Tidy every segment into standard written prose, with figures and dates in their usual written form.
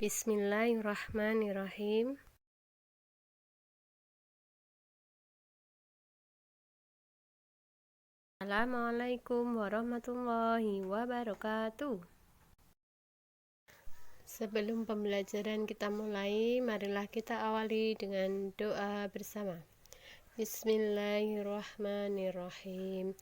Bismillahirrahmanirrahim. Assalamualaikum warahmatullahi wabarakatuh. Sebelum pembelajaran kita mulai, marilah kita awali dengan doa bersama. Bismillahirrahmanirrahim.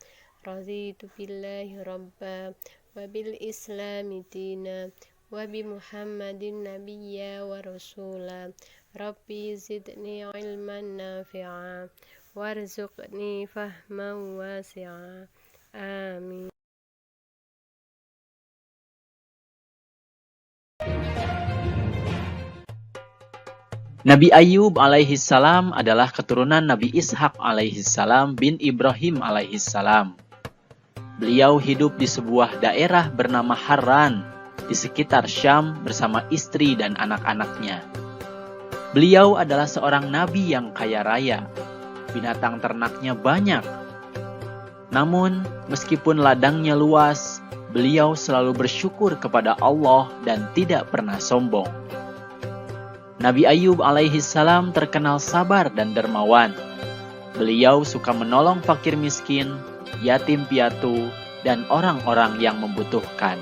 Raditu billahi rabba wa bil islami dina wa bi Muhammadin nabiyya wa rasula. Rabbi zidni ilman nafi'a warzuqni fahman wasi'a. Amin. Nabi Ayub alaihissalam adalah keturunan Nabi Ishak alaihissalam bin Ibrahim alaihissalam. Beliau hidup di sebuah daerah bernama Harran di sekitar Syam bersama istri dan anak-anaknya. Beliau adalah seorang nabi yang kaya raya. Binatang ternaknya banyak. Namun, meskipun ladangnya luas, beliau selalu bersyukur kepada Allah dan tidak pernah sombong. Nabi Ayub alaihissalam terkenal sabar dan dermawan. Beliau suka menolong fakir miskin, yatim piatu, dan orang-orang yang membutuhkan.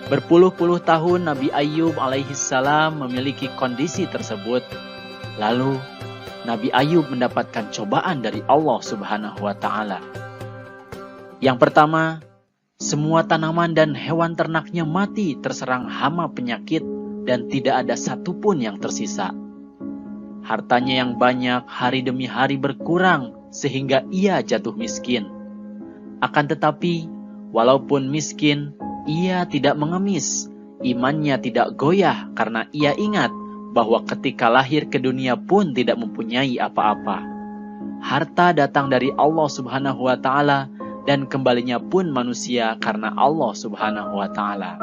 Berpuluh-puluh tahun Nabi Ayub alaihissalam memiliki kondisi tersebut. Lalu, Nabi Ayub mendapatkan cobaan dari Allah Subhanahu wa Ta'ala. Yang pertama, semua tanaman dan hewan ternaknya mati terserang hama penyakit dan tidak ada satupun yang tersisa. Hartanya yang banyak hari demi hari berkurang sehingga ia jatuh miskin. Akan tetapi, walaupun miskin, ia tidak mengemis. Imannya tidak goyah karena ia ingat bahwa ketika lahir ke dunia pun tidak mempunyai apa-apa. Harta datang dari Allah Subhanahu wa Ta'ala dan kembalinya pun manusia karena Allah Subhanahu wa Ta'ala.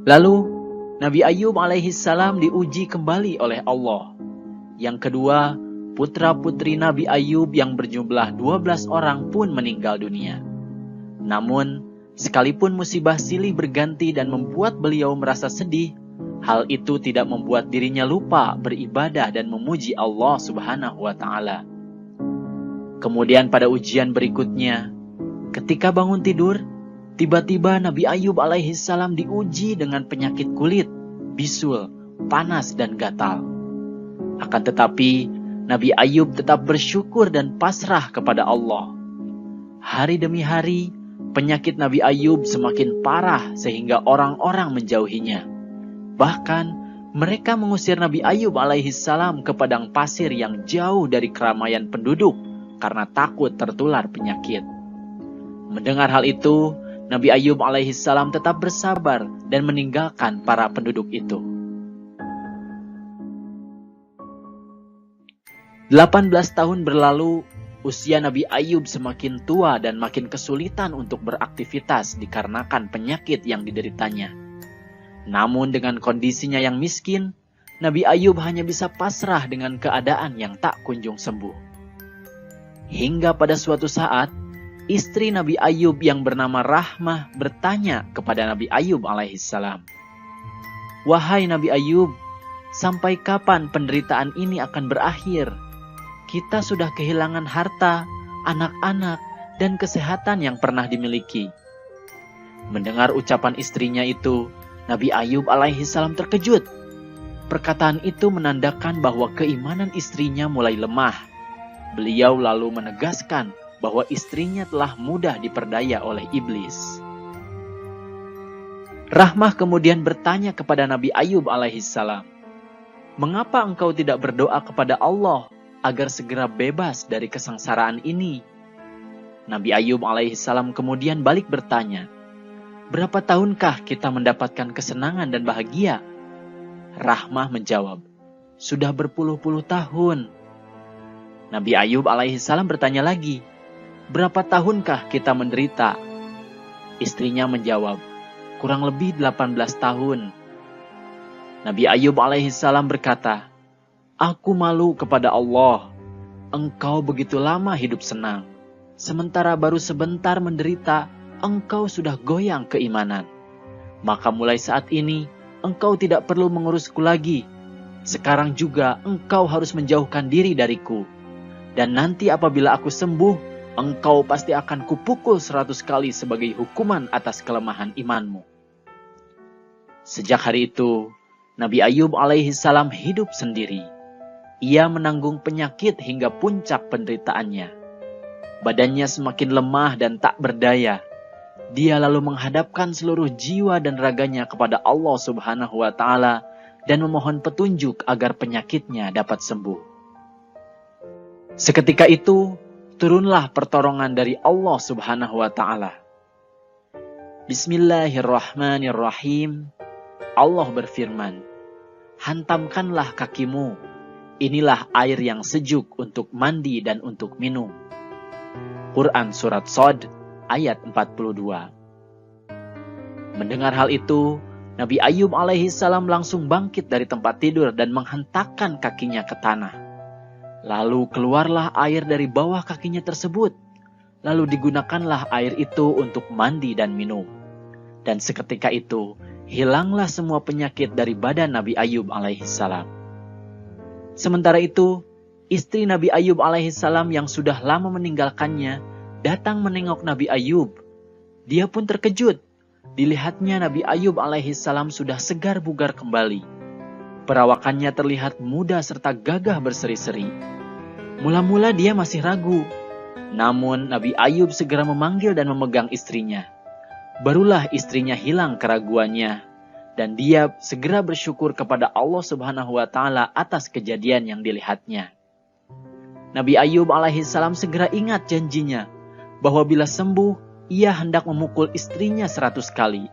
Lalu, Nabi Ayub alaihissalam diuji kembali oleh Allah. Yang kedua, putra-putri Nabi Ayub yang berjumlah 12 orang pun meninggal dunia. Namun, sekalipun musibah silih berganti dan membuat beliau merasa sedih, hal itu tidak membuat dirinya lupa beribadah dan memuji Allah Subhanahu wa Ta'ala. Kemudian pada ujian berikutnya, ketika bangun tidur, tiba-tiba Nabi Ayub alaihissalam diuji dengan penyakit kulit, bisul, panas, dan gatal. Akan tetapi, Nabi Ayub tetap bersyukur dan pasrah kepada Allah. Hari demi hari, penyakit Nabi Ayub semakin parah sehingga orang-orang menjauhinya. Bahkan, mereka mengusir Nabi Ayub alaihissalam ke padang pasir yang jauh dari keramaian penduduk karena takut tertular penyakit. Mendengar hal itu, Nabi Ayub alaihissalam tetap bersabar dan meninggalkan para penduduk itu. 18 tahun berlalu, usia Nabi Ayub semakin tua dan makin kesulitan untuk beraktivitas dikarenakan penyakit yang dideritanya. Namun dengan kondisinya yang miskin, Nabi Ayub hanya bisa pasrah dengan keadaan yang tak kunjung sembuh. Hingga pada suatu saat, istri Nabi Ayub yang bernama Rahmah bertanya kepada Nabi Ayub alaihissalam, "Wahai Nabi Ayub, sampai kapan penderitaan ini akan berakhir? Kita sudah kehilangan harta, anak-anak, dan kesehatan yang pernah dimiliki." Mendengar ucapan istrinya itu, Nabi Ayub alaihissalam terkejut. Perkataan itu menandakan bahwa keimanan istrinya mulai lemah. Beliau lalu menegaskan bahwa istrinya telah mudah diperdaya oleh iblis. Rahmah kemudian bertanya kepada Nabi Ayub alaihissalam, "Mengapa engkau tidak berdoa kepada Allah agar segera bebas dari kesengsaraan ini?" Nabi Ayub alaihissalam kemudian balik bertanya, "Berapa tahunkah kita mendapatkan kesenangan dan bahagia?" Rahmah menjawab, "Sudah berpuluh-puluh tahun." Nabi Ayub alaihissalam bertanya lagi, "Berapa tahunkah kita menderita?" Istrinya menjawab, "Kurang lebih 18 tahun." Nabi Ayub alaihissalam berkata, "Aku malu kepada Allah. Engkau begitu lama hidup senang. Sementara baru sebentar menderita, engkau sudah goyang keimanan. Maka mulai saat ini, engkau tidak perlu mengurusku lagi. Sekarang juga engkau harus menjauhkan diri dariku. Dan nanti apabila aku sembuh, engkau pasti akan kupukul 100 kali sebagai hukuman atas kelemahan imanmu. Sejak hari itu, Nabi Ayub alaihissalam hidup sendiri. Ia menanggung penyakit hingga puncak penderitaannya. Badannya semakin lemah dan tak berdaya. Dia lalu menghadapkan seluruh jiwa dan raganya kepada Allah Subhanahu wa Ta'ala dan memohon petunjuk agar penyakitnya dapat sembuh. Seketika itu, turunlah pertolongan dari Allah Subhanahu wa Ta'ala. Bismillahirrahmanirrahim. Allah berfirman, "Hantamkanlah kakimu. Inilah air yang sejuk untuk mandi dan untuk minum." Quran Surat Shad ayat 42. Mendengar hal itu, Nabi Ayub alaihissalam langsung bangkit dari tempat tidur dan menghentakkan kakinya ke tanah. Lalu keluarlah air dari bawah kakinya tersebut. Lalu digunakanlah air itu untuk mandi dan minum. Dan seketika itu, hilanglah semua penyakit dari badan Nabi Ayub alaihissalam. Sementara itu, istri Nabi Ayub alaihissalam yang sudah lama meninggalkannya datang menengok Nabi Ayub. Dia pun terkejut. Dilihatnya Nabi Ayub alaihissalam sudah segar bugar kembali. Perawakannya terlihat muda serta gagah berseri-seri. Mula-mula dia masih ragu. Namun Nabi Ayub segera memanggil dan memegang istrinya. Barulah istrinya hilang keraguannya. Dan dia segera bersyukur kepada Allah Subhanahu wa Ta'ala atas kejadian yang dilihatnya. Nabi Ayub alaihissalam segera ingat janjinya bahwa bila sembuh, ia hendak memukul istrinya 100 kali.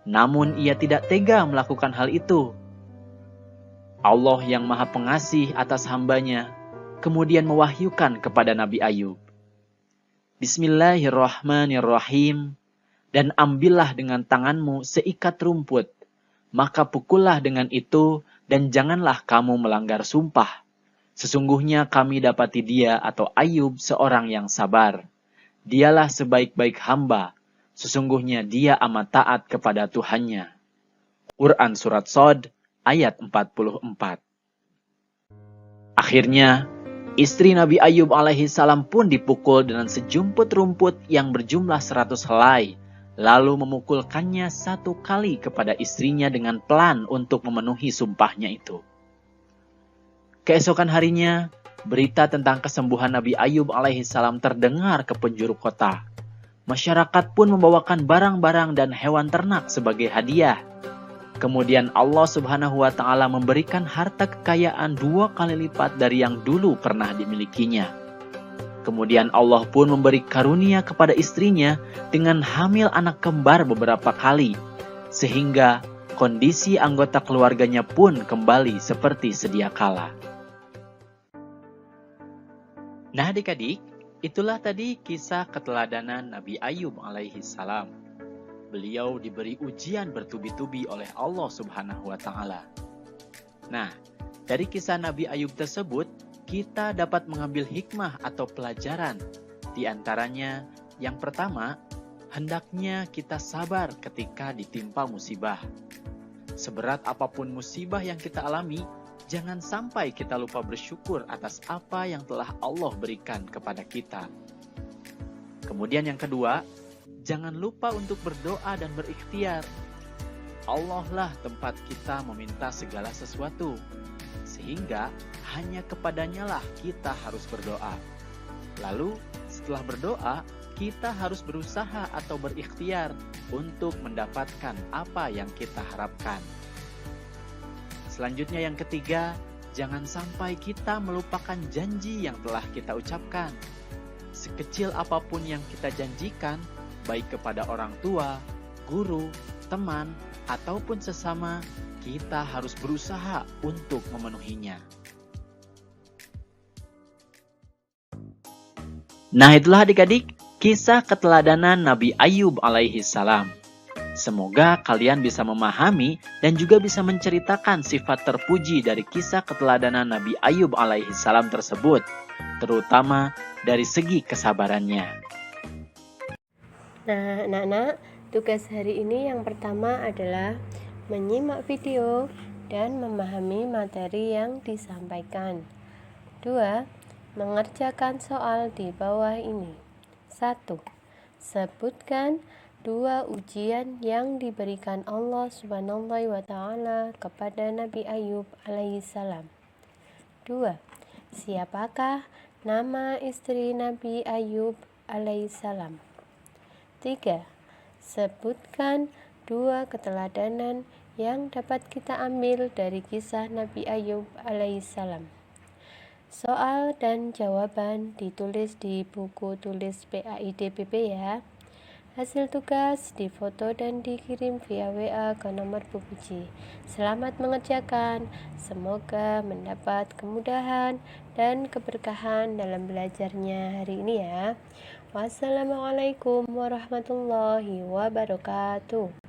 Namun ia tidak tega melakukan hal itu. Allah yang maha pengasih atas hambanya, kemudian mewahyukan kepada Nabi Ayub. Bismillahirrahmanirrahim. Dan ambillah dengan tanganmu seikat rumput, maka pukullah dengan itu, dan janganlah kamu melanggar sumpah. Sesungguhnya kami dapati dia atau Ayub seorang yang sabar. Dialah sebaik-baik hamba. Sesungguhnya dia amat taat kepada Tuhannya. Quran Surat Shad ayat 44. Akhirnya, istri Nabi Ayub alaihissalam pun dipukul dengan sejumput rumput yang berjumlah 100 helai, lalu memukulkannya 1 kali kepada istrinya dengan pelan untuk memenuhi sumpahnya itu. Keesokan harinya, berita tentang kesembuhan Nabi Ayub alaihissalam terdengar ke penjuru kota. Masyarakat pun membawakan barang-barang dan hewan ternak sebagai hadiah. Kemudian Allah Subhanahu wa Ta'ala memberikan harta kekayaan 2 kali lipat dari yang dulu pernah dimilikinya. Kemudian Allah pun memberi karunia kepada istrinya dengan hamil anak kembar beberapa kali, sehingga kondisi anggota keluarganya pun kembali seperti sedia kala. Nah adik-adik, itulah tadi kisah keteladanan Nabi Ayub alaihissalam. Beliau diberi ujian bertubi-tubi oleh Allah Subhanahu wa Ta'ala. Nah, dari kisah Nabi Ayub tersebut, kita dapat mengambil hikmah atau pelajaran. Di antaranya, yang pertama, hendaknya kita sabar ketika ditimpa musibah. Seberat apapun musibah yang kita alami, jangan sampai kita lupa bersyukur atas apa yang telah Allah berikan kepada kita. Kemudian yang kedua, jangan lupa untuk berdoa dan berikhtiar. Allah lah tempat kita meminta segala sesuatu, sehingga hanya kepadanya lah kita harus berdoa. Lalu setelah berdoa, kita harus berusaha atau berikhtiar untuk mendapatkan apa yang kita harapkan. Selanjutnya yang ketiga, jangan sampai kita melupakan janji yang telah kita ucapkan. Sekecil apapun yang kita janjikan, baik kepada orang tua, guru, teman, ataupun sesama, kita harus berusaha untuk memenuhinya. Nah itulah adik-adik, kisah keteladanan Nabi Ayub alaihissalam. Semoga kalian bisa memahami dan juga bisa menceritakan sifat terpuji dari kisah keteladanan Nabi Ayub alaihissalam tersebut, terutama dari segi kesabarannya. Nah, anak-anak, Tugas hari ini yang pertama adalah menyimak video dan memahami materi yang disampaikan. 2. Mengerjakan soal di bawah ini. 1. Sebutkan 2 ujian yang diberikan Allah Subhanahu wa Ta'ala kepada Nabi Ayub alaihissalam. 2. Siapakah nama istri Nabi Ayub alaihissalam? 3. Sebutkan 2 keteladanan yang dapat kita ambil dari kisah Nabi Ayub alaihissalam. Soal dan jawaban ditulis di buku tulis PAID PP ya. Hasil tugas difoto dan dikirim via WA ke nomor Bu Puji. Selamat mengerjakan. Semoga mendapat kemudahan dan keberkahan dalam belajarnya hari ini ya. Wassalamualaikum warahmatullahi wabarakatuh.